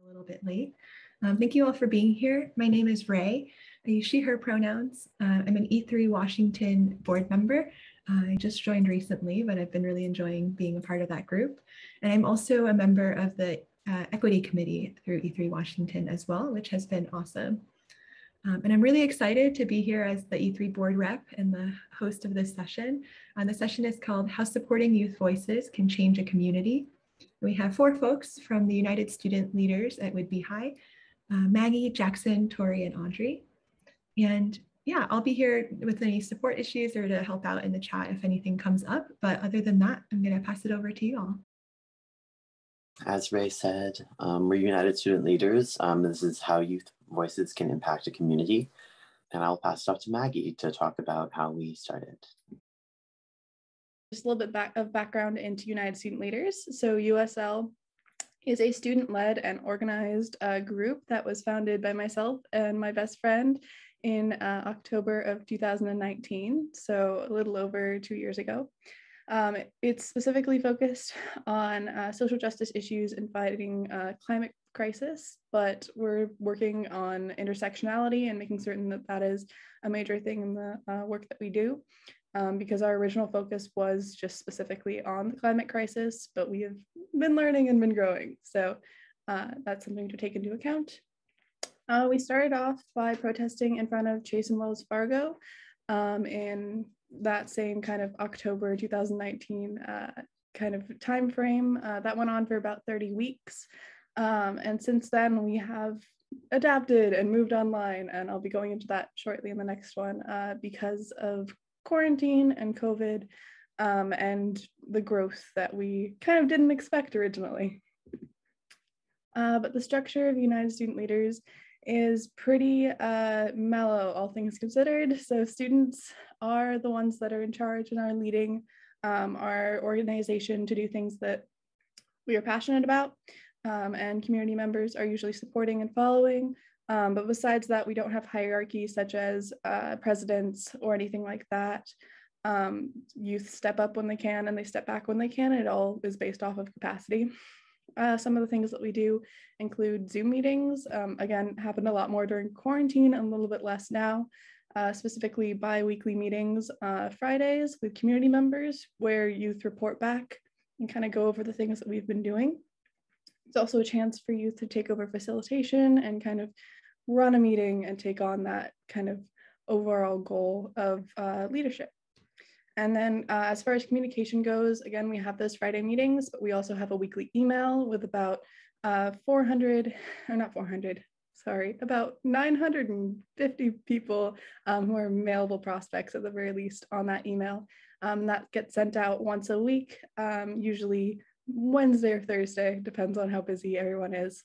A little bit late. Thank you all for being here. My name is Ray. I use she, her pronouns. I'm an E3 Washington board member. I just joined recently, but I've been really enjoying being a part of that group. And I'm also a member of the Equity Committee through E3 Washington as well, which has been awesome. And I'm really excited to be here as the E3 board rep and the host of this session. The session is called How Supporting Youth Voices Can Change a Community. We have 4 folks from the United Student Leaders at Whidbey High, Maggie, Jackson, Tori, and Audrey. And yeah, I'll be here with any support issues or to help out in the chat if anything comes up. But other than that, I'm going to pass it over to you all. As Ray said, we're United Student Leaders. This is how youth voices can impact a community. And I'll pass it off to Maggie to talk about how we started. Just a little bit of background into United Student Leaders. So USL is a student-led and organized group that was founded by myself and my best friend in October of 2019, so a little over 2 years ago. It's specifically focused on social justice issues and fighting climate crisis, but we're working on intersectionality and making certain that that is a major thing in the work that we do. Because our original focus was just specifically on the climate crisis, but we have been learning and been growing. So that's something to take into account. We started off by protesting in front of Chase and Wells Fargo in that same kind of October 2019 kind of time frame. That went on for about 30 weeks. And since then we have adapted and moved online, and I'll be going into that shortly in the next one because of quarantine and COVID and the growth that we kind of didn't expect originally. But the structure of United Student Leaders is pretty mellow, all things considered. So students are the ones that are in charge and are leading our organization to do things that we are passionate about, and community members are usually supporting and following. But besides that, we don't have hierarchy such as presidents or anything like that. Youth step up when they can and they step back when they can. It all is based off of capacity. Some of the things that we do include Zoom meetings. Again, happened a lot more during quarantine and a little bit less now. Specifically bi-weekly meetings Fridays with community members where youth report back and kind of go over the things that we've been doing. It's also a chance for youth to take over facilitation and kind of run a meeting and take on that kind of overall goal of leadership. And then as far as communication goes, again, we have those Friday meetings, but we also have a weekly email with about about 950 people who are mailable prospects at the very least on that email. That gets sent out once a week, usually Wednesday or Thursday, depends on how busy everyone is.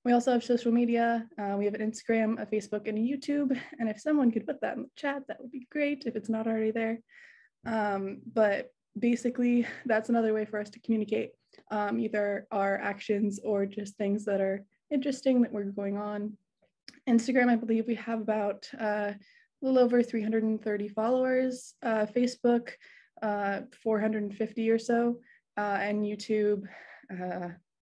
We also have social media. We have an Instagram, a Facebook, and a YouTube. And if someone could put that in the chat, that would be great if it's not already there. But basically, that's another way for us to communicate either our actions or just things that are interesting that we're going on. Instagram, I believe we have about a little over 330 followers. Facebook, 450 or so. And YouTube,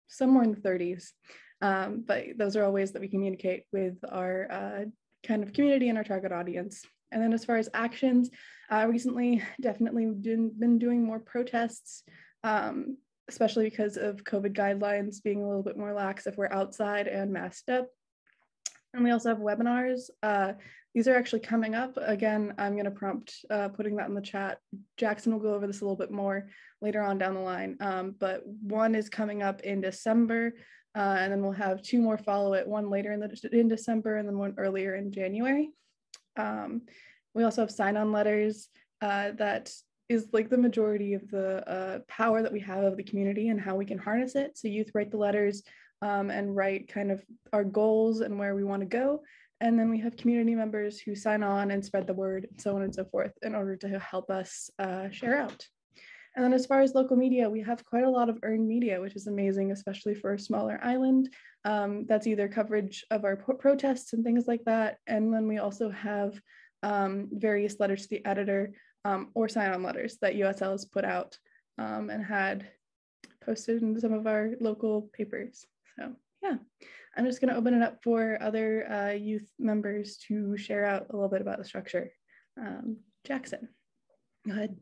somewhere in the 30s. But those are all ways that we communicate with our kind of community and our target audience. And then as far as actions, recently definitely been doing more protests, especially because of COVID guidelines being a little bit more lax if we're outside and masked up. And we also have webinars. These are actually coming up. Again, I'm going to prompt putting that in the chat. Jackson will go over this a little bit more later on down the line. But one is coming up in December, and then we'll have 2 more follow it, one later in December and then one earlier in January. We also have sign-on letters that is like the majority of the power that we have of the community and how we can harness it. So youth write the letters and write kind of our goals and where we want to go. And then we have community members who sign on and spread the word and so on and so forth in order to help us share out. And then as far as local media, we have quite a lot of earned media, which is amazing, especially for a smaller island. That's either coverage of our protests and things like that. And then we also have various letters to the editor or sign-on letters that USL has put out and had posted in some of our local papers. So yeah, I'm just going to open it up for other youth members to share out a little bit about the structure. Jackson, go ahead.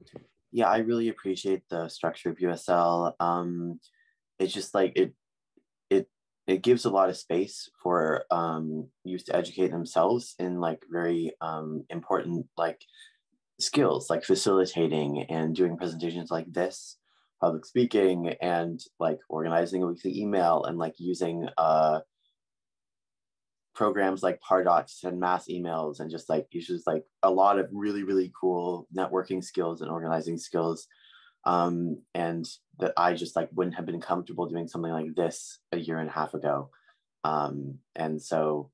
Yeah, I really appreciate the structure of USL. It's just like it gives a lot of space for youth to educate themselves in like very important like skills, like facilitating and doing presentations like this, public speaking, and like organizing a weekly email, and like using programs like Pardot to send mass emails, and just like it's just like a lot of really, really cool networking skills and organizing skills. And that I just like wouldn't have been comfortable doing something like this a year and a half ago. And so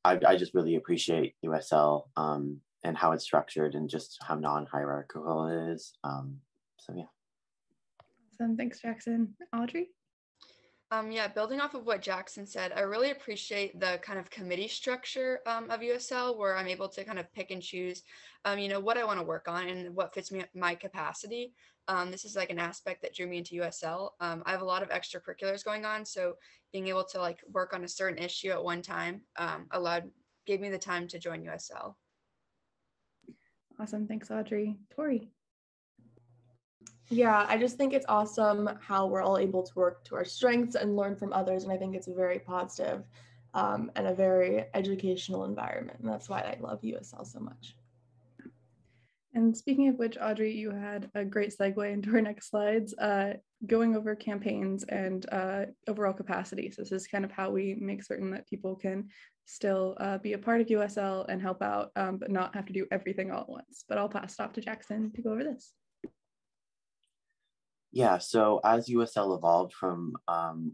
I just really appreciate USL and how it's structured and just how non-hierarchical it is. So yeah. Awesome, thanks Jackson. Audrey? Yeah, building off of what Jackson said, I really appreciate the kind of committee structure of USL, where I'm able to kind of pick and choose, what I want to work on and what fits me my capacity. This is like an aspect that drew me into USL. I have a lot of extracurriculars going on, so being able to like work on a certain issue at one time gave me the time to join USL. Awesome, thanks Audrey. Tori? Yeah, I just think it's awesome how we're all able to work to our strengths and learn from others. And I think it's a very positive and a very educational environment. And that's why I love USL so much. And speaking of which, Audrey, you had a great segue into our next slides, going over campaigns and overall capacity. So this is kind of how we make certain that people can still be a part of USL and help out, but not have to do everything all at once. But I'll pass it off to Jackson to go over this. Yeah, so as USL evolved from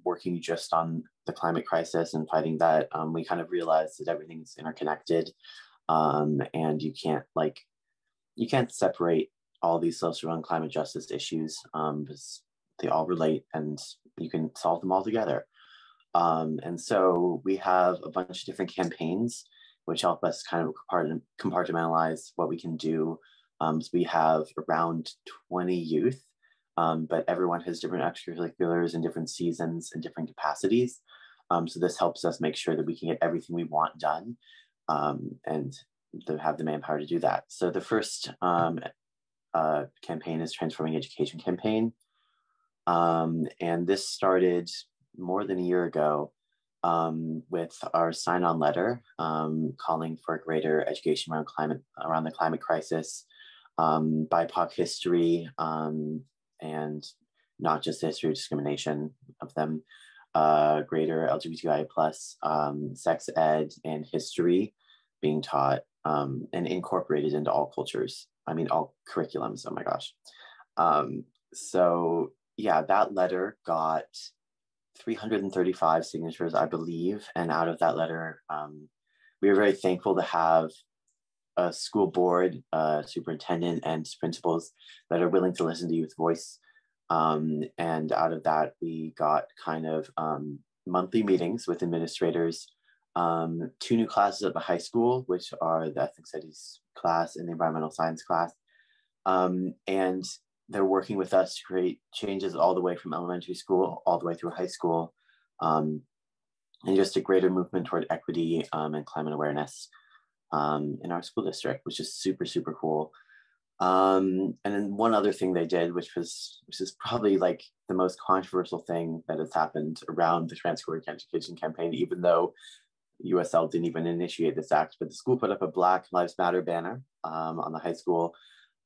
working just on the climate crisis and fighting that, we kind of realized that everything's interconnected, and you can't separate all these social and climate justice issues because they all relate and you can solve them all together. And so we have a bunch of different campaigns which help us kind of compartmentalize what we can do. So we have around 20 youth. But everyone has different extracurriculars and different seasons and different capacities. So this helps us make sure that we can get everything we want done and to have the manpower to do that. So the first campaign is Transforming Education campaign. And this started more than a year ago with our sign-on letter calling for greater education around the climate crisis, BIPOC history, and not just the history of discrimination of them, greater LGBTQIA plus sex ed and history being taught and incorporated into all cultures. I mean, all curriculums, oh my gosh. So yeah, that letter got 335 signatures, I believe. And out of that letter, we were very thankful to have a school board, superintendent, and principals that are willing to listen to youth voice. And out of that, we got kind of monthly meetings with administrators, 2 new classes at the high school, which are the ethnic studies class and the environmental science class. And they're working with us to create changes all the way from elementary school all the way through high school, and just a greater movement toward equity and climate awareness in our school district, which is super, super cool. And then one other thing they did, which is probably like the most controversial thing that has happened around the Transforming Education campaign, even though USL didn't even initiate this act, but the school put up a Black Lives Matter banner on the high school.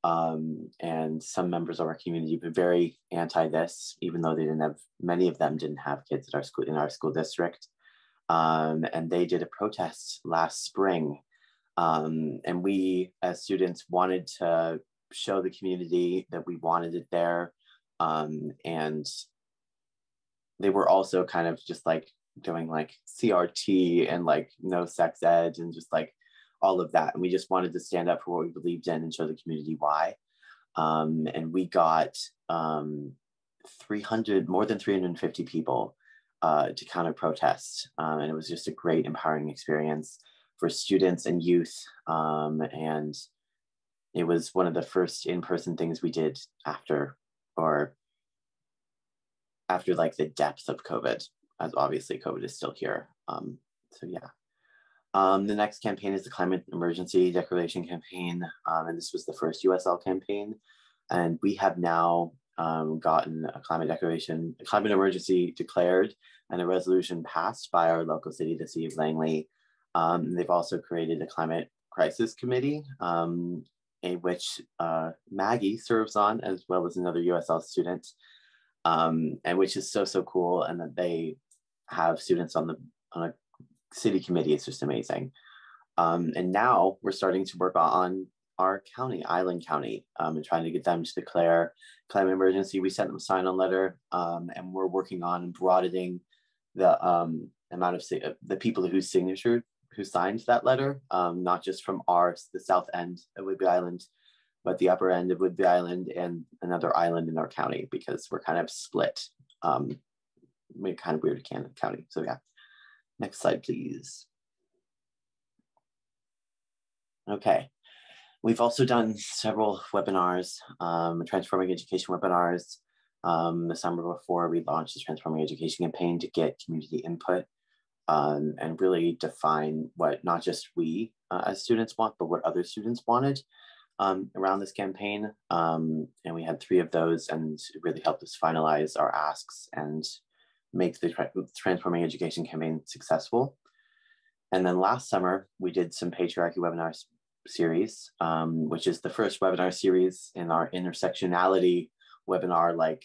And some members of our community were very anti this, even though many of them didn't have kids at in our school district. And they did a protest last spring. And we as students wanted to show the community that we wanted it there. And they were also kind of just like doing like CRT and like no sex ed and just like all of that. And we just wanted to stand up for what we believed in and show the community why. And we got more than 350 people to counter protest. And it was just a great empowering experience for students and youth. And it was one of the first in-person things we did after like the depth of COVID. as obviously COVID is still here. So yeah. The next campaign is the Climate Emergency Declaration Campaign, and this was the first USL campaign. And we have now gotten a climate emergency declared and a resolution passed by our local city, the City of Langley. They've also created a climate crisis committee, in which Maggie serves on, as well as another USL student, and which is so cool. And that they have students on a city committee. It's just amazing. And now we're starting to work on our county, Island County, and trying to get them to declare climate emergency. We sent them a sign-on letter, and we're working on broadening the amount of the people who signed that letter, not just from the south end of Whidbey Island, but the upper end of Whidbey Island and another island in our county, because we're kind of split. We're kind of weird county. So yeah. Next slide, please. Okay. We've also done several webinars, transforming education webinars. The summer before, we launched the Transforming Education campaign to get community input and really define what not just we as students want, but what other students wanted around this campaign. And we had 3 of those, and it really helped us finalize our asks and make the Transforming Education campaign successful. And then last summer, we did some patriarchy webinar series, which is the first webinar series in our intersectionality webinar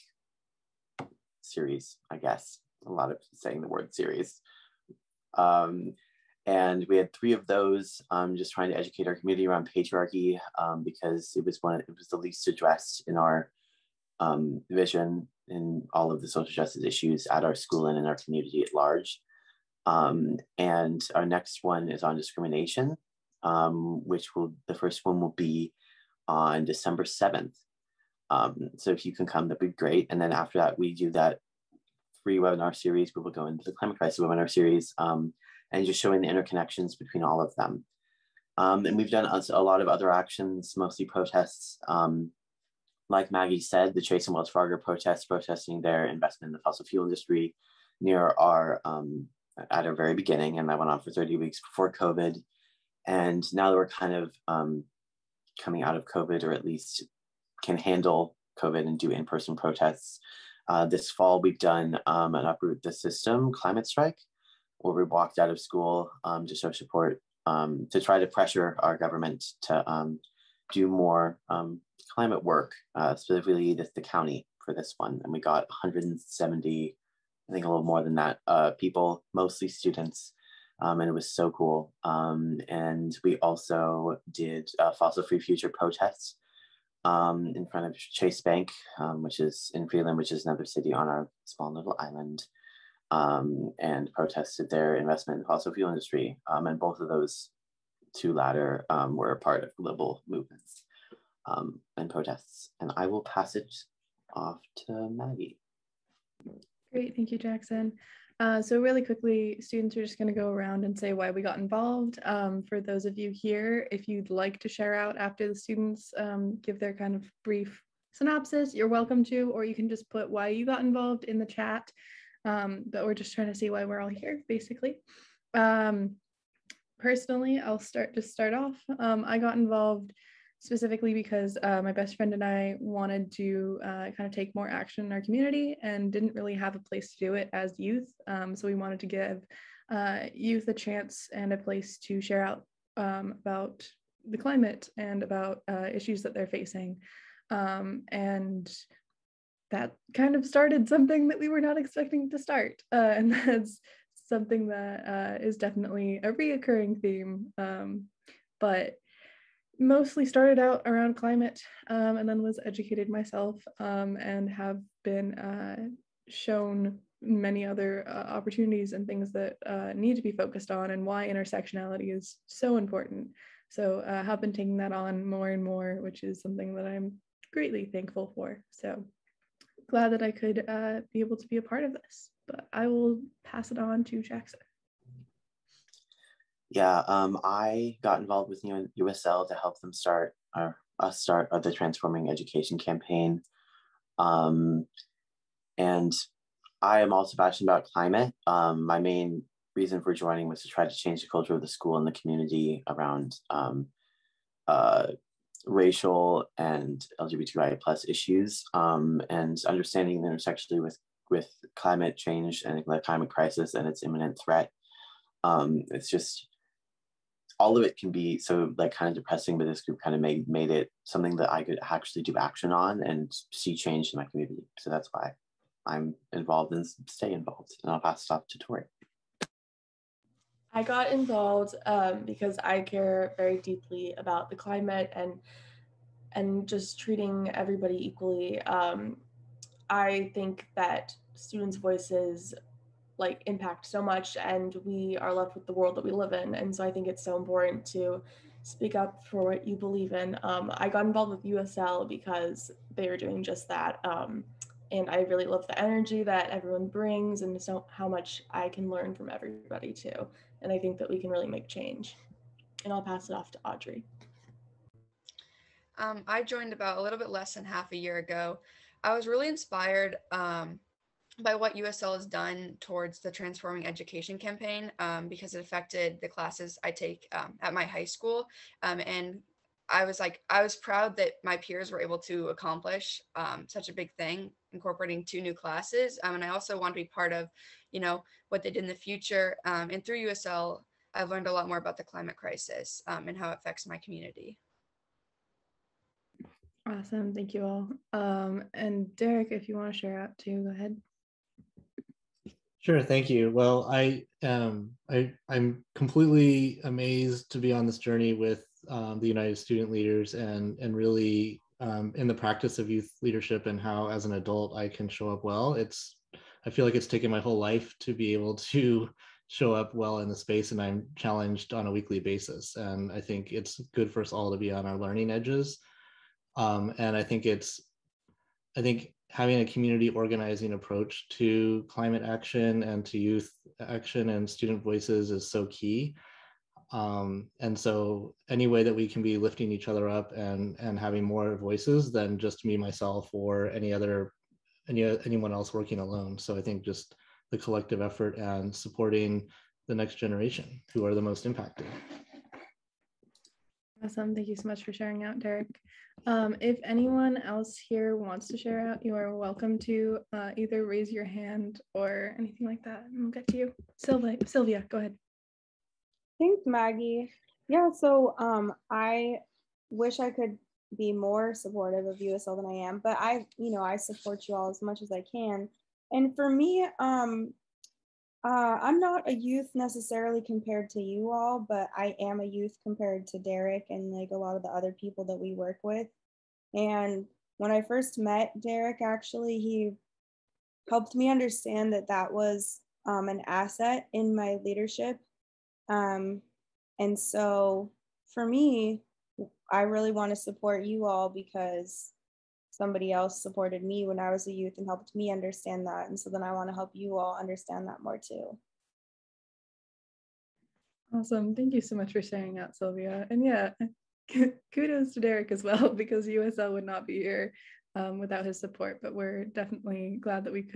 series, I guess. A lot of saying the word series. And we had 3 of those, just trying to educate our community around patriarchy, because it was the least addressed in our vision in all of the social justice issues at our school and in our community at large. And our next one is on discrimination, the first one will be on December 7th. So if you can come, that'd be great. And then after that, we do that free webinar series. We will go into the climate crisis webinar series, and just showing the interconnections between all of them. And we've done a lot of other actions, mostly protests. Like Maggie said, the Chase and Wells Fargo protesting their investment in the fossil fuel industry near at our very beginning, and that went on for 30 weeks before COVID. And now that we're kind of coming out of COVID, or at least can handle COVID and do in-person protests, this fall we've done an Uproot the System climate strike, where we walked out of school to show support, to try to pressure our government to do more climate work, specifically the county for this one. And we got 170, I think a little more than that, people, mostly students, and it was so cool. And we also did fossil free future protests in front of Chase Bank, which is in Freeland, which is another city on our small little island, and protested their investment in the fossil fuel industry. And both of those 2 latter were a part of global movements and protests. And I will pass it off to Maggie. Great, thank you, Jackson. So really quickly, students are just going to go around and say why we got involved. For those of you here, if you'd like to share out after the students give their kind of brief synopsis, you're welcome to, or you can just put why you got involved in the chat. But we're just trying to see why we're all here, basically. Personally, I'll start off. I got involved specifically because my best friend and I wanted to kind of take more action in our community and didn't really have a place to do it as youth. So we wanted to give youth a chance and a place to share out about the climate and about issues that they're facing. And that kind of started something that we were not expecting to start. And that's something that is definitely a reoccurring theme, but mostly started out around climate, and then was educated myself, and have been shown many other opportunities and things that need to be focused on, and why intersectionality is so important. So have been taking that on more and more, which is something that I'm greatly thankful for. So glad that I could be able to be a part of this, but I will pass it on to Jackson. Yeah, I got involved with USL to help them start the Transforming Education campaign. And I am also passionate about climate. My main reason for joining was to try to change the culture of the school and the community around racial and LGBTQIA plus issues, and understanding the intersectionality with climate change and the climate crisis and its imminent threat. It's just, all of it can be so like kind of depressing, but this group kind of made it something that I could actually do action on and see change in my community. So that's why I'm involved and stay involved. And I'll pass it off to Tori. I got involved because I care very deeply about the climate and just treating everybody equally. I think that students' voices like impact so much, and we are left with the world that we live in. And so I think it's so important to speak up for what you believe in. I got involved with USL because they were doing just that. And I really love the energy that everyone brings and so how much I can learn from everybody too. And I think that we can really make change. And I'll pass it off to Audrey. I joined about a little bit less than half a year ago. I was really inspired by what USL has done towards the Transforming Education campaign, because it affected the classes I take at my high school. And I was proud that my peers were able to accomplish such a big thing, incorporating 2 new classes. And I also want to be part of, what they did in the future. And through USL, I've learned a lot more about the climate crisis and how it affects my community. Awesome, thank you all. And Derek, if you want to share out too, go ahead. Sure, thank you. Well, I'm completely amazed to be on this journey with the United Student Leaders and really in the practice of youth leadership and how as an adult I can show up well. I feel like it's taken my whole life to be able to show up well in the space, and I'm challenged on a weekly basis. And I think it's good for us all to be on our learning edges. And I think having a community organizing approach to climate action and to youth action and student voices is so key. And so any way that we can be lifting each other up and having more voices than just me, myself, or anyone else working alone. So I think just the collective effort and supporting the next generation who are the most impacted. Awesome, thank you so much for sharing out, Derek. If anyone else here wants to share out, you are welcome to either raise your hand or anything like that, and we'll get to you. Sylvia, go ahead. Thanks, Maggie. Yeah, so I wish I could be more supportive of USL than I am, but I support you all as much as I can. And for me, I'm not a youth necessarily compared to you all, but I am a youth compared to Derek and like a lot of the other people that we work with. And when I first met Derek, actually, he helped me understand that was an asset in my leadership. And so for me, I really want to support you all because somebody else supported me when I was a youth and helped me understand that. And so then I want to help you all understand that more too. Awesome. Thank you so much for sharing out, Sylvia. And yeah, kudos to Derek as well, because USL would not be here without his support, but we're definitely glad that we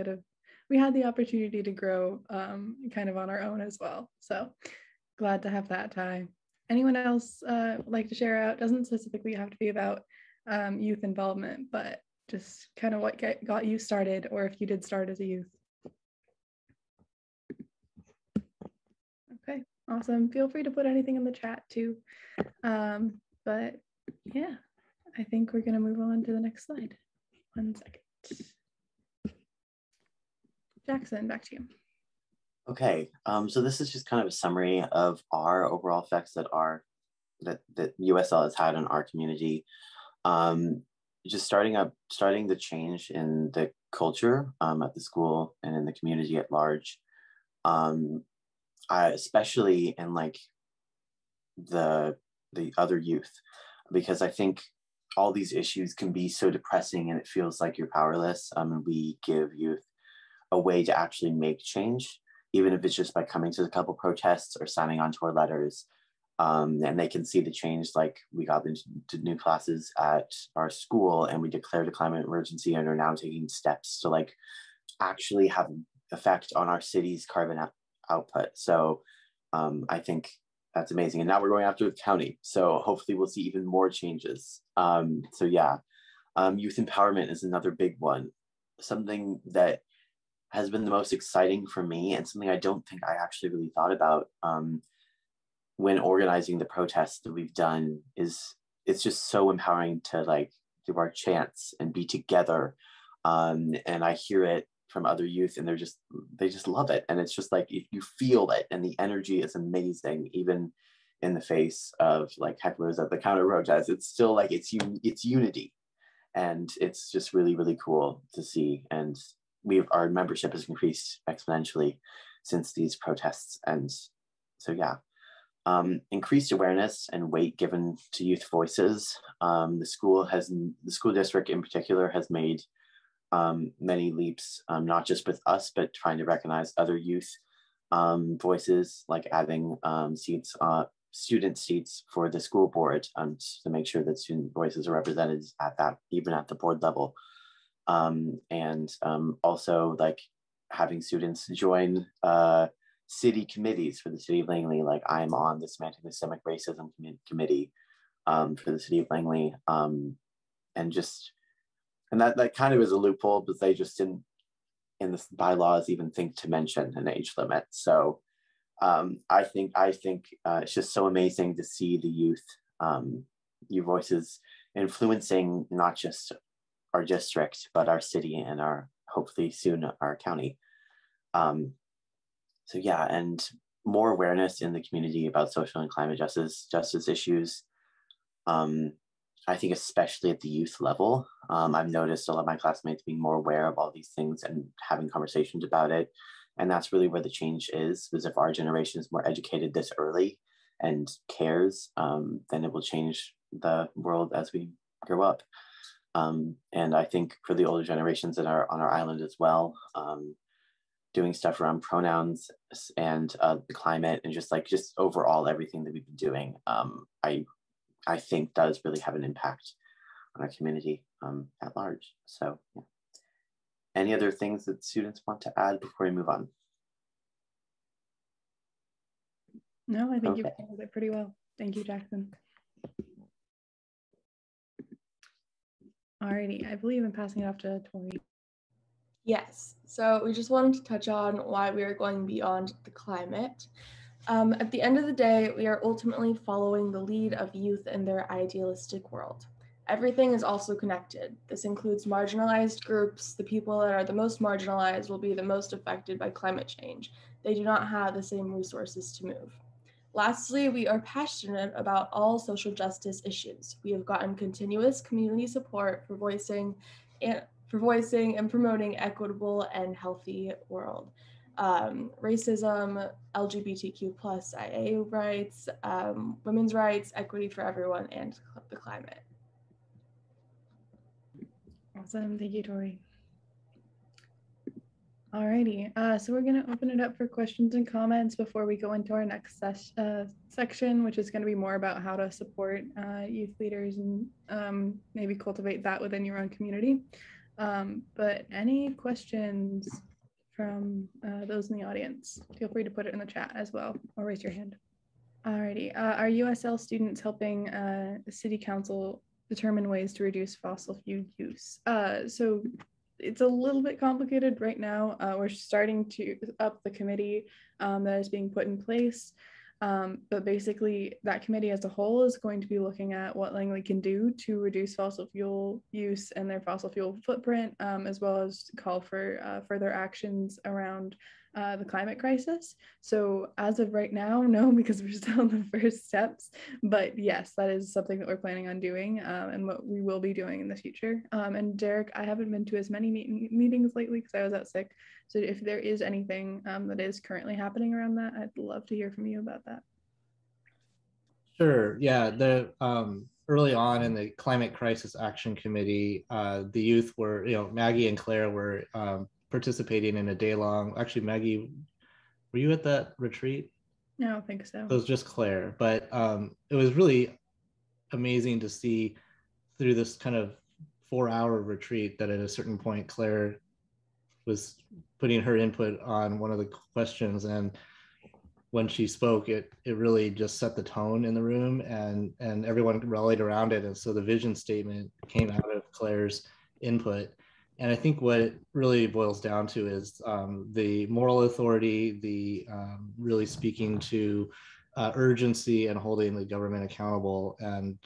had the opportunity to grow kind of on our own as well. So glad to have that tie. Anyone else like to share out? Doesn't specifically have to be about youth involvement, but just kind of what got you started, or if you did start as a youth. Okay, awesome. Feel free to put anything in the chat too. But yeah, I think we're gonna move on to the next slide. 1 second. Jackson, back to you. Okay, so this is just kind of a summary of our overall effects that USL has had on our community. Just starting the change in the culture at the school and in the community at large. Especially in like the other youth, because I think all these issues can be so depressing and it feels like you're powerless. And we give youth a way to actually make change, even if it's just by coming to a couple protests or signing on to our letters. And they can see the change, like we got into new classes at our school and we declared a climate emergency and are now taking steps to like actually have effect on our city's carbon output. So I think that's amazing. And now we're going after the county. So hopefully we'll see even more changes. So yeah, youth empowerment is another big one. Something that has been the most exciting for me, and something I don't think I actually really thought about when organizing the protests that we've done, is it's just so empowering to like give our chance and be together. And I hear it from other youth, and they just love it. And it's just like, you feel it, and the energy is amazing, even in the face of like hecklers at the counter protest. It's still like, it's unity. And it's just really, really cool to see. And our membership has increased exponentially since these protests. And so, yeah, increased awareness and weight given to youth voices. The school district in particular has made many leaps, not just with us, but trying to recognize other youth voices, like adding student seats for the school board, to make sure that student voices are represented even at the board level. And also like having students join city committees for the city of Langley. Like I'm on the anti-systemic racism committee for the city of Langley. And that kind of is a loophole, but they just didn't in the bylaws even think to mention an age limit. So I think it's just so amazing to see the youth voices influencing not just our district, but our city and hopefully soon our county. So yeah, and more awareness in the community about social and climate justice issues. I think especially at the youth level, I've noticed a lot of my classmates being more aware of all these things and having conversations about it. And that's really where the change is, because if our generation is more educated this early and cares, then it will change the world as we grow up. And I think for the older generations that are on our island as well, doing stuff around pronouns and the climate and just overall everything that we've been doing, I think does really have an impact on our community at large. So yeah. Any other things that students want to add before we move on? No, I think you've handled it pretty well. Thank you, Jackson. Alrighty, I believe I'm passing it off to Tori. Yes, so we just wanted to touch on why we are going beyond the climate. At the end of the day, we are ultimately following the lead of youth in their idealistic world. Everything is also connected. This includes marginalized groups. The people that are the most marginalized will be the most affected by climate change. They do not have the same resources to move. Lastly, we are passionate about all social justice issues. We have gotten continuous community support for voicing and promoting equitable and healthy world. Racism, LGBTQ plus IA rights, women's rights, equity for everyone, and the climate. Awesome, thank you, Tori. Alrighty, so we're gonna open it up for questions and comments before we go into our next section, which is gonna be more about how to support youth leaders and maybe cultivate that within your own community. But any questions from those in the audience? Feel free to put it in the chat as well, or raise your hand. Alrighty, are USL students helping the city council determine ways to reduce fossil fuel use? So it's a little bit complicated right now. We're starting to up the committee that is being put in place. But basically that committee as a whole is going to be looking at what Langley can do to reduce fossil fuel use and their fossil fuel footprint, as well as call for further actions around the climate crisis. So as of right now, no, because we're still in the first steps, but yes, that is something that we're planning on doing and what we will be doing in the future. And Derek, I haven't been to as many meetings lately because I was out sick. So if there is anything that is currently happening around that, I'd love to hear from you about that. Sure, yeah, early on in the Climate Crisis Action Committee, the youth were, Maggie and Claire were participating in a day-long, actually Maggie, were you at that retreat? No, I don't think so. It was just Claire, but it was really amazing to see through this kind of 4-hour retreat that at a certain point Claire was putting her input on one of the questions, and when she spoke, it really just set the tone in the room, and everyone rallied around it. And so the vision statement came out of Claire's input. And I think what it really boils down to is the moral authority, the really speaking to urgency and holding the government accountable, and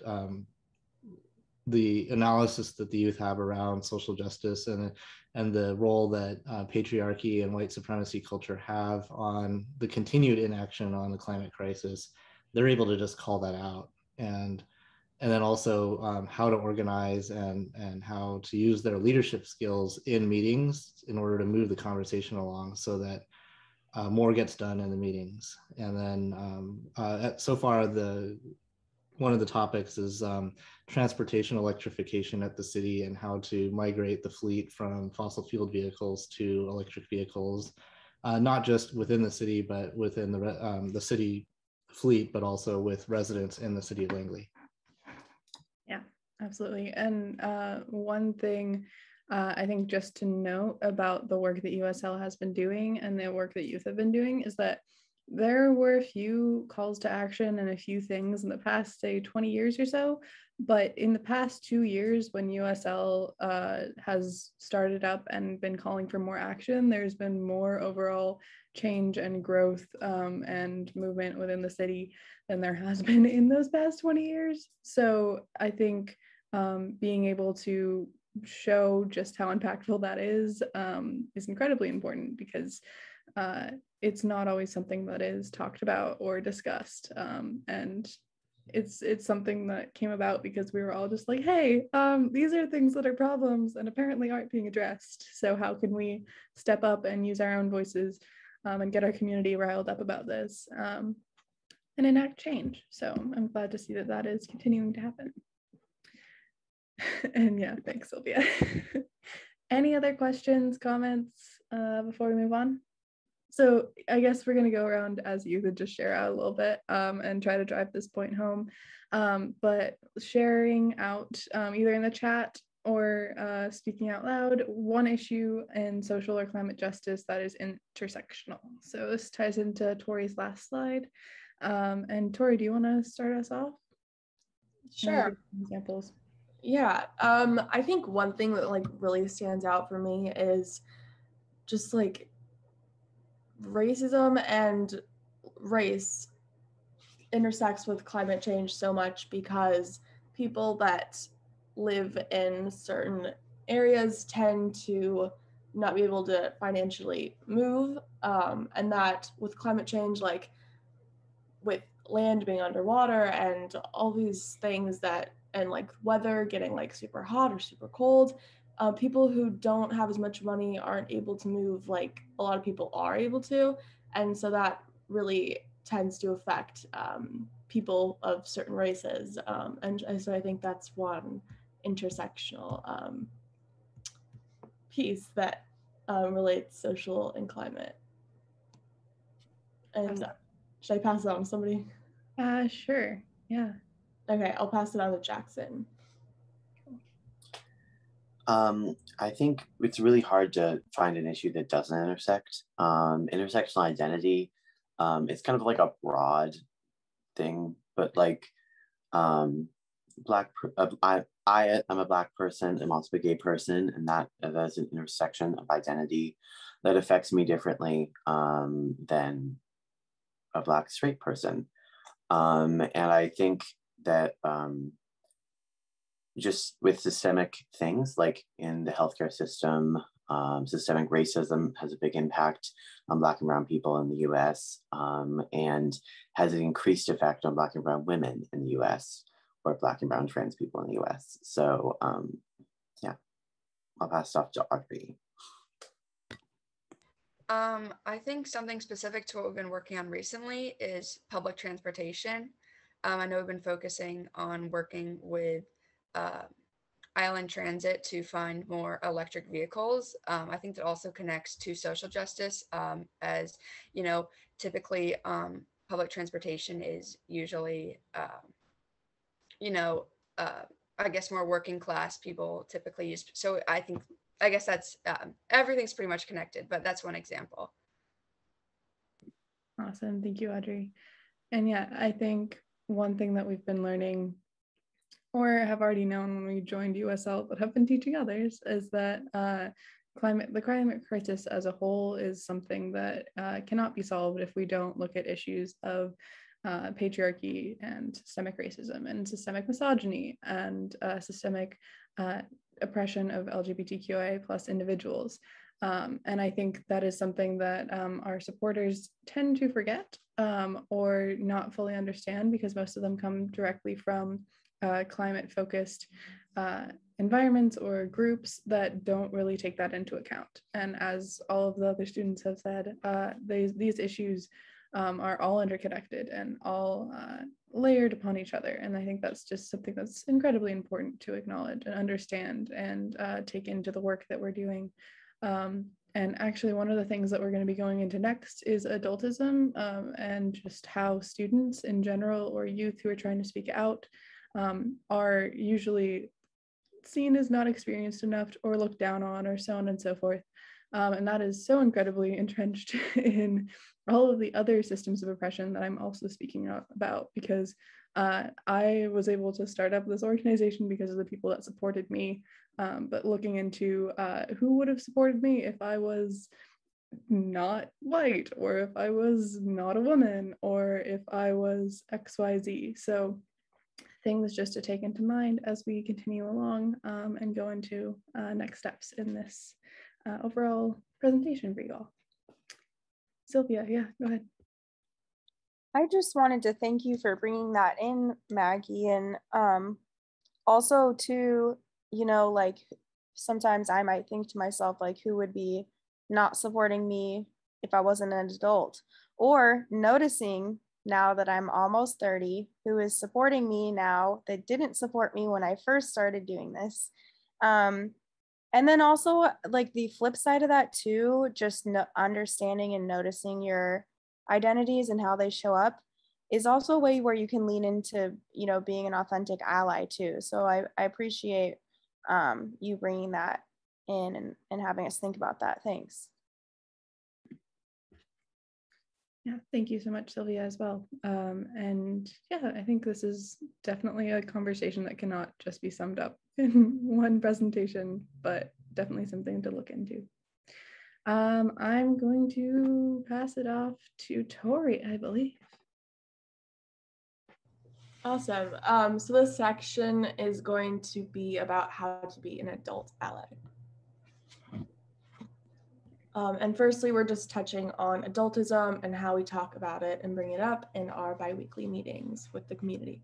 the analysis that the youth have around social justice and the role that patriarchy and white supremacy culture have on the continued inaction on the climate crisis. They're able to just call that out, and then also how to organize and how to use their leadership skills in meetings in order to move the conversation along so that more gets done in the meetings. And then so far, one of the topics is transportation electrification at the city, and how to migrate the fleet from fossil fuel vehicles to electric vehicles, not just within the city, but within the city fleet, but also with residents in the city of Langley. Yeah, absolutely. And one thing I think just to note about the work that USL has been doing and the work that youth have been doing is that there were a few calls to action and a few things in the past, say, 20 years or so. But in the past 2 years, when USL has started up and been calling for more action, there's been more overall change and growth and movement within the city than there has been in those past 20 years. So I think being able to show just how impactful that is incredibly important, because it's not always something that is talked about or discussed. And it's something that came about because we were all just like, hey, these are things that are problems and apparently aren't being addressed. So how can we step up and use our own voices and get our community riled up about this and enact change? So I'm glad to see that that is continuing to happen. And yeah, thanks, Sylvia. Any other questions, comments before we move on? So I guess we're going to go around as youth and just share out a little bit and try to drive this point home. But sharing out either in the chat or speaking out loud, one issue in social or climate justice that is intersectional. So this ties into Tori's last slide. And Tori, do you want to start us off? Sure. Examples. Yeah, I think one thing that like really stands out for me is just like racism and race intersects with climate change so much, because people that live in certain areas tend to not be able to financially move, and that with climate change, like with land being underwater and all these things that, and like weather getting like super hot or super cold, people who don't have as much money aren't able to move like a lot of people are able to. And so that really tends to affect people of certain races. And so I think that's one intersectional piece that relates social and climate. And should I pass it on to somebody? Sure, yeah. Okay, I'll pass it on to Jackson. I think it's really hard to find an issue that doesn't intersect. Intersectional identity, it's kind of like a broad thing, but like I'm a Black person, I'm also a gay person, and that is an intersection of identity that affects me differently than a Black straight person. And I think that just with systemic things like in the healthcare system, systemic racism has a big impact on Black and brown people in the US, and has an increased effect on Black and brown women in the US, or Black and brown trans people in the US. So yeah, I'll pass it off to Audrey. I think something specific to what we've been working on recently is public transportation. I know we've been focusing on working with Island Transit to find more electric vehicles. I think that also connects to social justice, as you know, typically public transportation is usually, I guess more working class people typically use. So I think I guess that's, everything's pretty much connected, but that's one example. Awesome, thank you, Audrey. And yeah, I think one thing that we've been learning or have already known when we joined USL, but have been teaching others, is that the climate crisis as a whole is something that cannot be solved if we don't look at issues of patriarchy and systemic racism and systemic misogyny and systemic oppression of LGBTQIA plus individuals. And I think that is something that our supporters tend to forget or not fully understand, because most of them come directly from climate-focused environments or groups that don't really take that into account. And as all of the other students have said, these issues are all interconnected and all layered upon each other. And I think that's just something that's incredibly important to acknowledge and understand and take into the work that we're doing. And actually, one of the things that we're going to be going into next is adultism, and just how students in general or youth who are trying to speak out are usually seen as not experienced enough or looked down on, or so on and so forth. And that is so incredibly entrenched in all of the other systems of oppression that I'm also speaking about, because I was able to start up this organization because of the people that supported me, but looking into who would have supported me if I was not white, or if I was not a woman, or if I was XYZ. So things just to take into mind as we continue along and go into next steps in this overall presentation for you all. Sylvia, yeah, go ahead. I just wanted to thank you for bringing that in, Maggie, and also to, like, sometimes I might think to myself, like, who would be not supporting me if I wasn't an adult, or noticing now that I'm almost 30, who is supporting me now that didn't support me when I first started doing this. And then also, like, the flip side of that too, just understanding and noticing your identities and how they show up is also a way where you can lean into, being an authentic ally too. So I appreciate you bringing that in and having us think about that. Thanks. Yeah, thank you so much, Sylvia, as well. And yeah, I think this is definitely a conversation that cannot just be summed up in one presentation, but definitely something to look into. I'm going to pass it off to Tori, I believe. Awesome. So this section is going to be about how to be an adult ally. And firstly, we're just touching on adultism and how we talk about it and bring it up in our bi-weekly meetings with the community.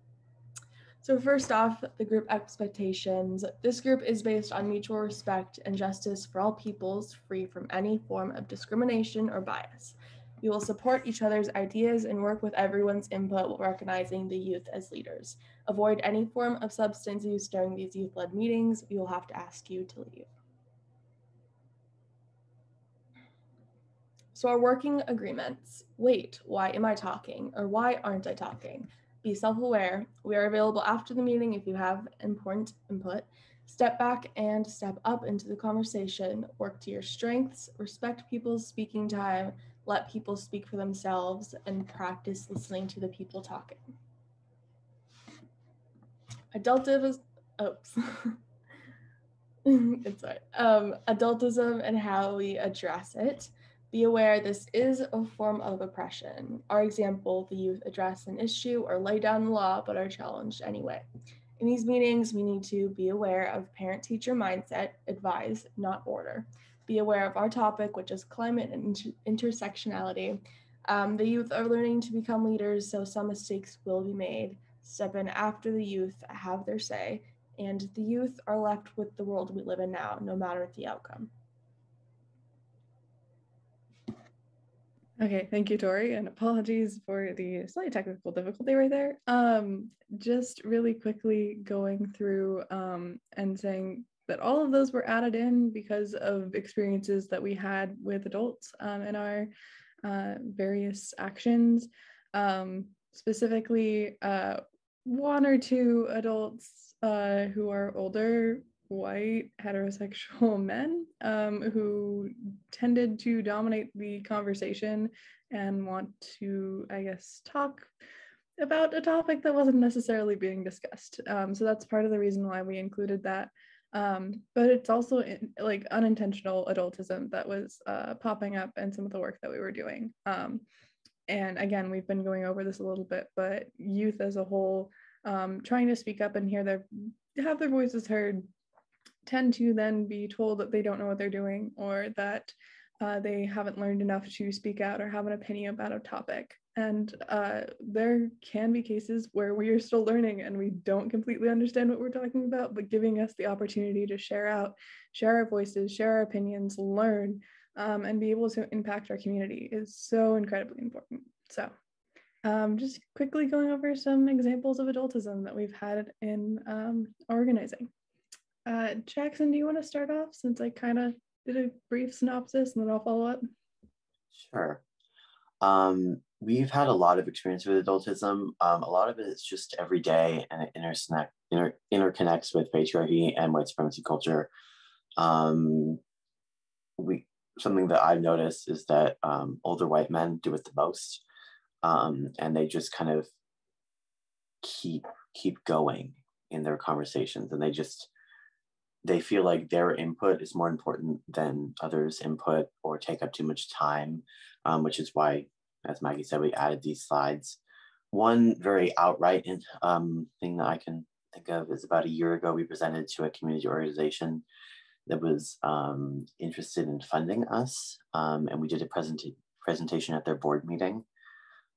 So first off, the group expectations. This group is based on mutual respect and justice for all peoples, free from any form of discrimination or bias. We will support each other's ideas and work with everyone's input while recognizing the youth as leaders. Avoid any form of substance use during these youth-led meetings. We will have to ask you to leave. So our working agreements: wait, why am I talking? Or why aren't I talking? Be self-aware. We are available after the meeting if you have important input. Step back and step up into the conversation. Work to your strengths. Respect people's speaking time. Let people speak for themselves, and practice listening to the people talking. Adultism, oops. It's right. Adultism and how we address it. Be aware this is a form of oppression. Our example, the youth address an issue or lay down the law, but are challenged anyway. In these meetings, we need to be aware of parent-teacher mindset, advise, not order. Be aware of our topic, which is climate and intersectionality. The youth are learning to become leaders, so some mistakes will be made. Step in after the youth have their say, and the youth are left with the world we live in now, no matter the outcome. Okay, thank you, Tori, and apologies for the slightly technical difficulty right there. Just really quickly going through and saying that all of those were added in because of experiences that we had with adults in our various actions. Specifically, one or two adults who are older white heterosexual men who tended to dominate the conversation and want to, I guess, talk about a topic that wasn't necessarily being discussed. So that's part of the reason why we included that. But it's also like unintentional adultism that was popping up in some of the work that we were doing. And again, we've been going over this a little bit, but youth as a whole, trying to speak up and have their voices heard, tend to then be told that they don't know what they're doing, or that they haven't learned enough to speak out or have an opinion about a topic. And there can be cases where we are still learning and we don't completely understand what we're talking about, but giving us the opportunity to share our voices, share our opinions, learn, and be able to impact our community is so incredibly important. So just quickly going over some examples of adultism that we've had in organizing. Jackson, do you want to start off, since I kind of did a brief synopsis and then I'll follow up? Sure. We've had a lot of experience with adultism. A lot of it is just every day, and it interconnects with patriarchy and white supremacy culture. Something that I've noticed is that older white men do it the most, and they just kind of keep going in their conversations, and they feel like their input is more important than others' input, or take up too much time, which is why, as Maggie said, we added these slides. One very outright thing that I can think of is about a year ago, we presented to a community organization that was interested in funding us, and we did a presentation at their board meeting.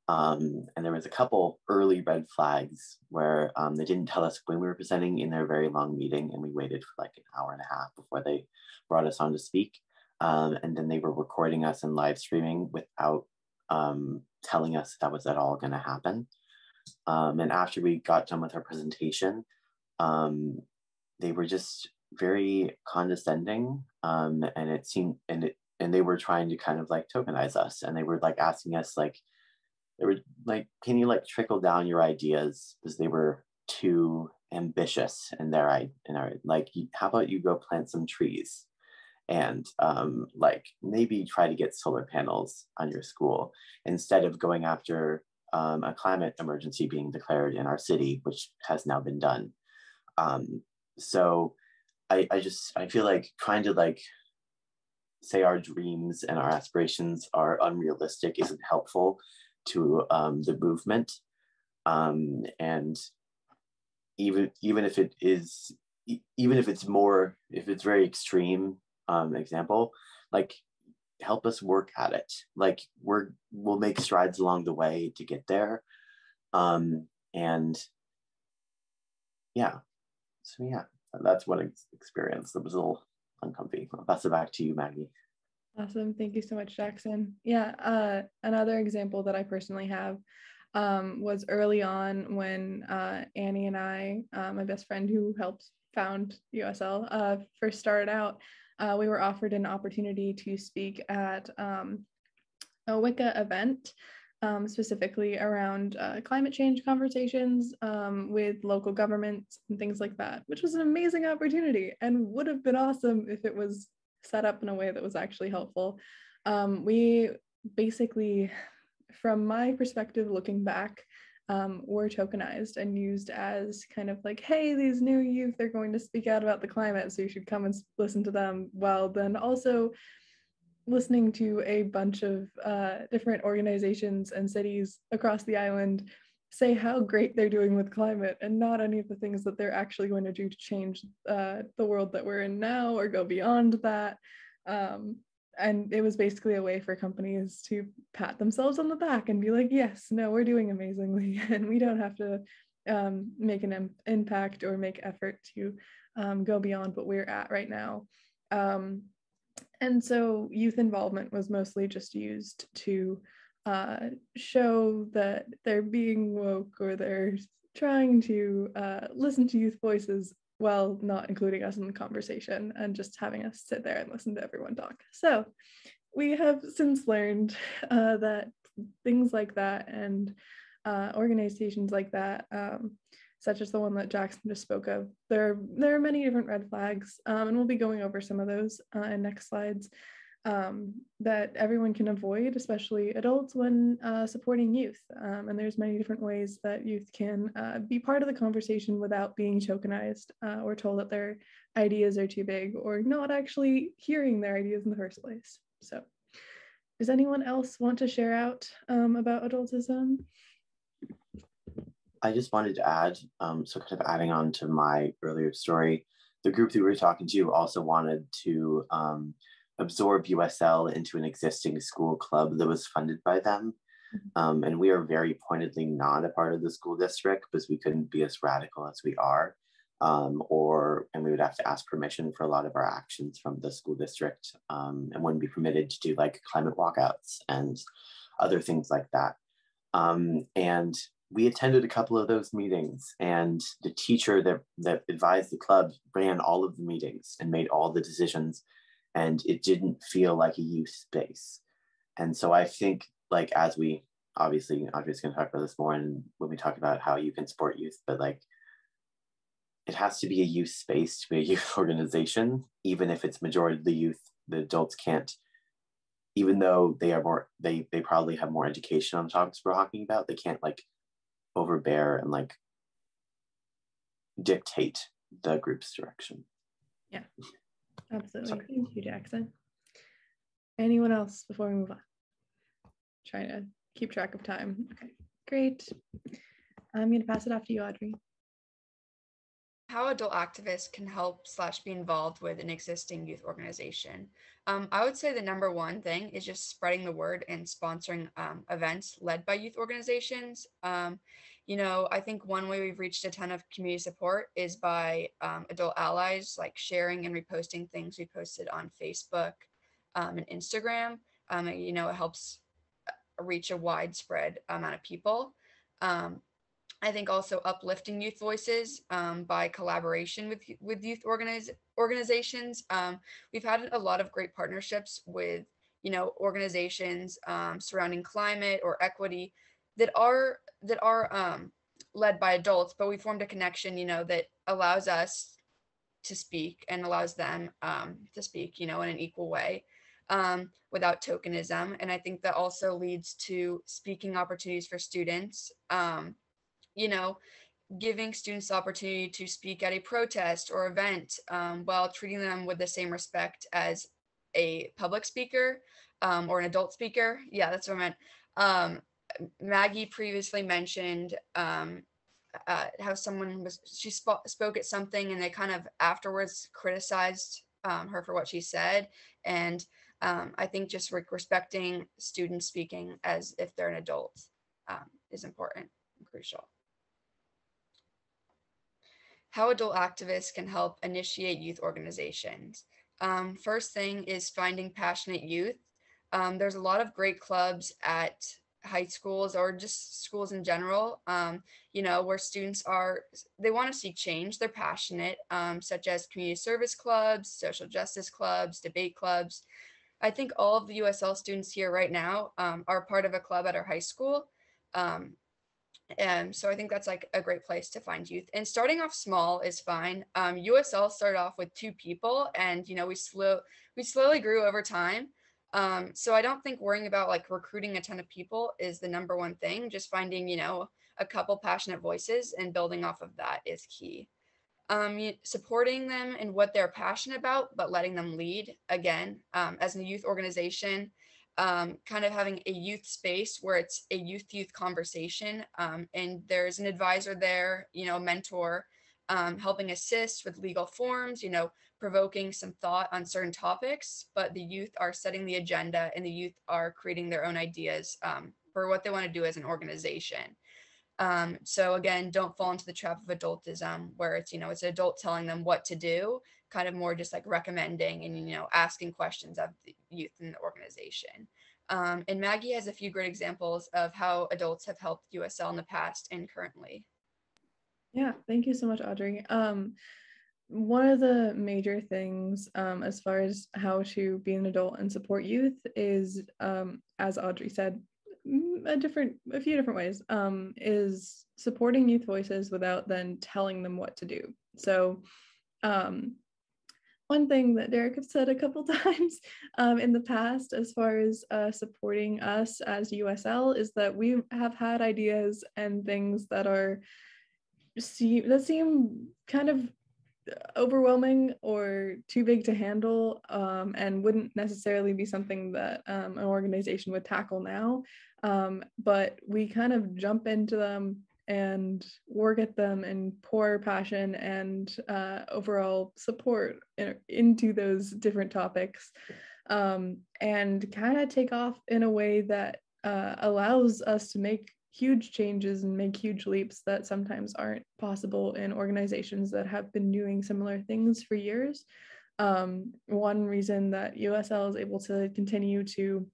And there was a couple early red flags where they didn't tell us when we were presenting in their very long meeting, and we waited for like an hour and a half before they brought us on to speak. And then they were recording us and live streaming without telling us that was at all going to happen. And after we got done with our presentation, they were just very condescending, and it seemed, and they were trying to kind of like tokenize us, and they were like asking us like, they were like, can you like trickle down your ideas, because they were too ambitious in their like, how about you go plant some trees, and like maybe try to get solar panels on your school, instead of going after a climate emergency being declared in our city, which has now been done. So I feel like trying to like say our dreams and our aspirations are unrealistic isn't helpful to the movement. And even if it is, even if it's more, if it's very extreme example, like help us work at it. Like we'll make strides along the way to get there. And yeah, so yeah, that's one experience that was a little uncomfy. I'll pass it back to you, Maggie. Awesome. Thank you so much, Jackson. Yeah, another example that I personally have was early on when Annie and I, my best friend who helped found USL, first started out. We were offered an opportunity to speak at a Wicca event, specifically around climate change conversations with local governments and things like that, which was an amazing opportunity and would have been awesome if it was set up in a way that was actually helpful. We basically, from my perspective, looking back, were tokenized and used as kind of like, hey, these new youth, they're going to speak out about the climate, so you should come and listen to them. While then also listening to a bunch of different organizations and cities across the island say how great they're doing with climate, and not any of the things that they're actually going to do to change the world that we're in now or go beyond that. And it was basically a way for companies to pat themselves on the back and be like, yes, no, we're doing amazingly, and we don't have to make an impact or make effort to go beyond what we're at right now. And so youth involvement was mostly just used to show that they're being woke, or they're trying to listen to youth voices while not including us in the conversation and just having us sit there and listen to everyone talk. So we have since learned that things like that and organizations like that such as the one that Jackson just spoke of. There are many different red flags, and we'll be going over some of those in next slides, that everyone can avoid, especially adults, when supporting youth. And there's many different ways that youth can be part of the conversation without being tokenized or told that their ideas are too big or not actually hearing their ideas in the first place. So does anyone else want to share out about adultism? I just wanted to add, so kind of adding on to my earlier story, the group that we were talking to also wanted to absorb USL into an existing school club that was funded by them. And we are very pointedly not a part of the school district because we couldn't be as radical as we are. And we would have to ask permission for a lot of our actions from the school district, and wouldn't be permitted to do like climate walkouts and other things like that. And we attended a couple of those meetings, and the teacher that advised the club ran all of the meetings and made all the decisions, and it didn't feel like a youth space. And so I think, like, as we obviously, Audrey's going to talk about this more, and when we talk about how you can support youth, but like, it has to be a youth space to be a youth organization, even if it's majority of the youth. The adults can't, even though they are more, they probably have more education on the topics we're talking about, they can't like overbear and like dictate the group's direction. Yeah, absolutely. Sorry. Thank you, Jackson. Anyone else before we move on? Trying to keep track of time. Okay, great. I'm going to pass it off to you, Audrey. How adult activists can help / be involved with an existing youth organization. I would say the number one thing is just spreading the word and sponsoring events led by youth organizations. You know, I think one way we've reached a ton of community support is by adult allies, like sharing and reposting things we posted on Facebook and Instagram. You know, it helps reach a widespread amount of people. I think also uplifting youth voices by collaboration with youth organizations. We've had a lot of great partnerships with, you know, organizations surrounding climate or equity that are led by adults, but we formed a connection, you know, that allows us to speak and allows them to speak, you know, in an equal way without tokenism. And I think that also leads to speaking opportunities for students. You know, giving students the opportunity to speak at a protest or event while treating them with the same respect as a public speaker or an adult speaker. Yeah, that's what I meant. Maggie previously mentioned how someone spoke at something and they kind of afterwards criticized her for what she said. And I think just respecting students speaking as if they're an adult is important and crucial. How adult activists can help initiate youth organizations. First thing is finding passionate youth. There's a lot of great clubs at high schools or just schools in general, you know, where students they want to see change. They're passionate, such as community service clubs, social justice clubs, debate clubs. I think all of the USL students here right now are part of a club at our high school. And so I think that's like a great place to find youth, and starting off small is fine. USL started off with 2 people, and, you know, we slowly grew over time. So I don't think worrying about like recruiting a ton of people is the number one thing. Just finding, you know, a couple passionate voices and building off of that is key. Supporting them in what they're passionate about, but letting them lead. Again, as a youth organization, kind of having a youth space where it's a youth conversation, and there's an advisor there, you know, mentor, helping assist with legal forms, you know, provoking some thought on certain topics, but the youth are setting the agenda and the youth are creating their own ideas for what they want to do as an organization. So again, don't fall into the trap of adultism where it's, you know, it's an adult telling them what to do, kind of more just like recommending and, you know, asking questions of the youth in the organization. And Maggie has a few great examples of how adults have helped USL in the past and currently. Yeah, thank you so much, Audrey. One of the major things as far as how to be an adult and support youth is, as Audrey said, a few different ways, is supporting youth voices without then telling them what to do. So one thing that Derek has said a couple times in the past as far as supporting us as USL is that we have had ideas and things that seem kind of overwhelming or too big to handle, and wouldn't necessarily be something that an organization would tackle now, but we kind of jump into them and work at them and pour passion and overall support into those different topics, and kind of take off in a way that allows us to make huge changes and make huge leaps that sometimes aren't possible in organizations that have been doing similar things for years. One reason that USL is able to continue to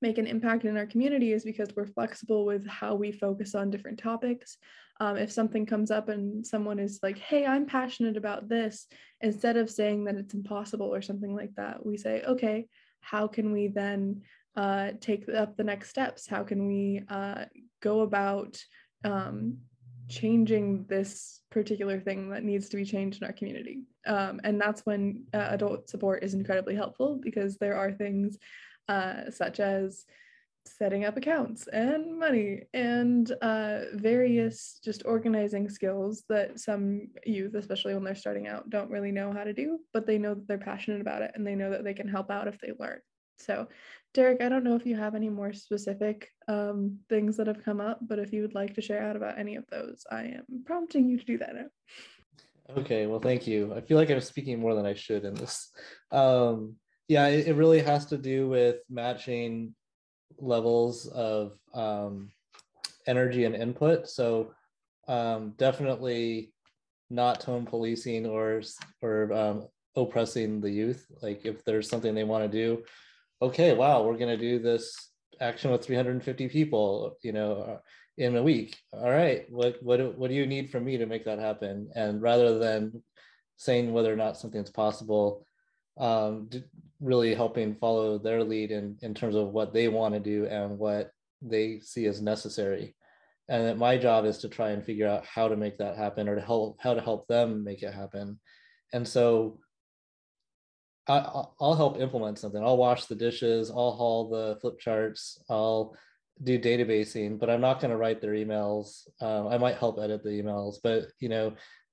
make an impact in our community is because we're flexible with how we focus on different topics. If something comes up and someone is like, hey, I'm passionate about this, instead of saying that it's impossible or something like that, we say, okay, how can we then take up the next steps? How can we go about changing this particular thing that needs to be changed in our community? And that's when adult support is incredibly helpful, because there are things such as setting up accounts and money and various just organizing skills that some youth, especially when they're starting out, don't really know how to do, but they know that they're passionate about it and they know that they can help out if they learn. So Derek, I don't know if you have any more specific things that have come up, but if you would like to share out about any of those, I am prompting you to do that now. Okay, well, thank you. I feel like I'm speaking more than I should in this. Yeah, it really has to do with matching levels of energy and input. So definitely not tone policing or oppressing the youth. Like if there's something they want to do, okay, wow, we're going to do this action with 350 people, in a week. All right, what do you need from me to make that happen? And rather than saying whether or not something's possible, really helping follow their lead in terms of what they want to do and what they see as necessary. And that my job is to try and figure out how to make that happen, or how to help them make it happen. And so I'll help implement something. I'll wash the dishes, I'll haul the flip charts, I'll do databasing, but I'm not going to write their emails. I might help edit the emails, but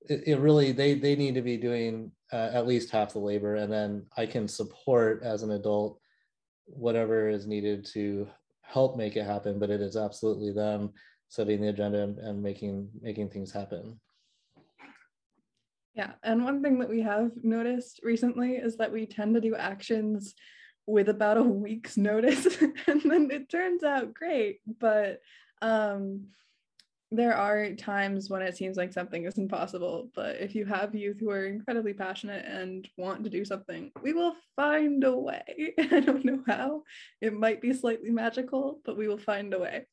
it really, they need to be doing at least half the labor, and then I can support as an adult whatever is needed to help make it happen, but it is absolutely them setting the agenda and making things happen. Yeah, and one thing that we have noticed recently is that we tend to do actions with about a week's notice, and then it turns out great, but there are times when it seems like something is impossible. But if you have youth who are incredibly passionate and want to do something, we will find a way. I don't know how. It might be slightly magical, but we will find a way.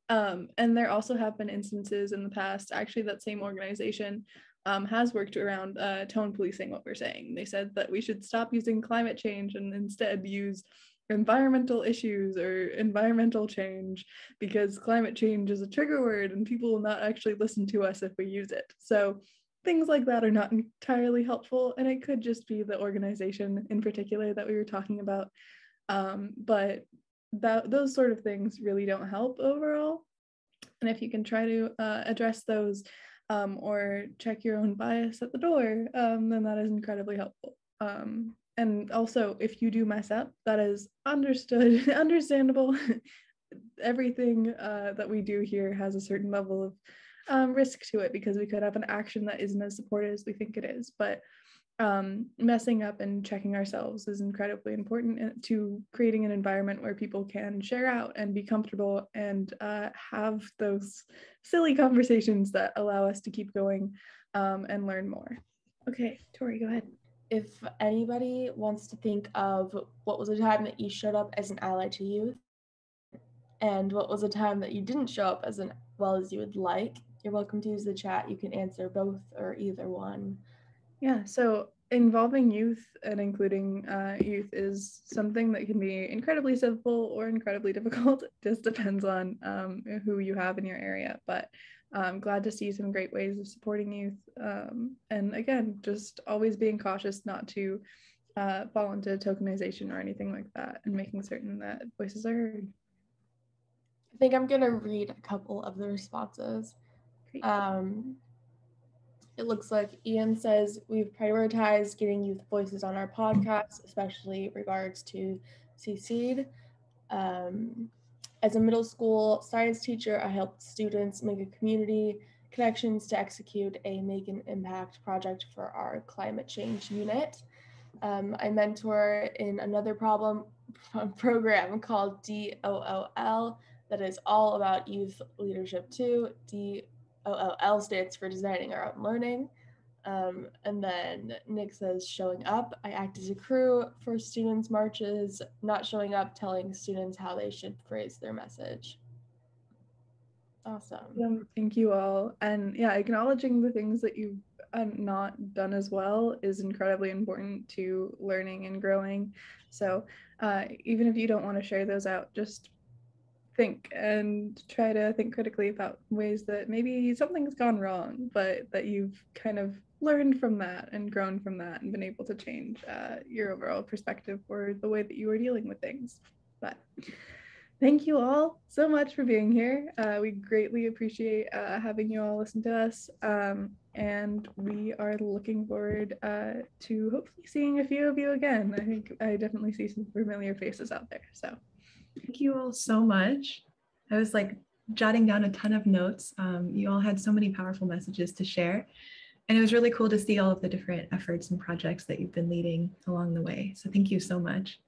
And there also have been instances in the past, actually, that same organization has worked around tone policing what we're saying. They said that we should stop using climate change and instead use environmental issues or environmental change, because climate change is a trigger word and people will not actually listen to us if we use it. So things like that are not entirely helpful, and it could just be the organization in particular that we were talking about. But those sort of things really don't help overall. And if you can try to address those or check your own bias at the door, then that is incredibly helpful. And also, if you do mess up, that is understandable. Everything that we do here has a certain level of risk to it, because we could have an action that isn't as supported as we think it is. But messing up and checking ourselves is incredibly important to creating an environment where people can share out and be comfortable and have those silly conversations that allow us to keep going and learn more. Okay, Tori, go ahead. If anybody wants to think of what was a time that you showed up as an ally to youth and what was a time that you didn't show up as well as you would like, you're welcome to use the chat. You can answer both or either one. Yeah, so involving youth and including youth is something that can be incredibly simple or incredibly difficult. It just depends on who you have in your area. But I'm glad to see some great ways of supporting youth. And again, just always being cautious not to fall into tokenization or anything like that, and making certain that voices are heard. I think I'm going to read a couple of the responses. It looks like Ian says, we've prioritized getting youth voices on our podcast, especially regards to CSEED. As a middle school science teacher, I helped students make a community connections to execute a Make an Impact project for our climate change unit. I mentor in another program called DOOL that is all about youth leadership too. DOOL stands for Designing Our Own Learning. And then Nick says, showing up. I act as a crew for students' marches, not showing up, telling students how they should phrase their message. Awesome. Thank you all. And yeah, acknowledging the things that you've not done as well is incredibly important to learning and growing. So even if you don't want to share those out, just think and try to think critically about ways that maybe something's gone wrong, but that you've kind of learned from that and grown from that and been able to change your overall perspective or the way that you are dealing with things. But thank you all so much for being here. We greatly appreciate having you all listen to us. And we are looking forward to hopefully seeing a few of you again. I think I definitely see some familiar faces out there. So thank you all so much. I was like jotting down a ton of notes. You all had so many powerful messages to share. And it was really cool to see all of the different efforts and projects that you've been leading along the way. So thank you so much.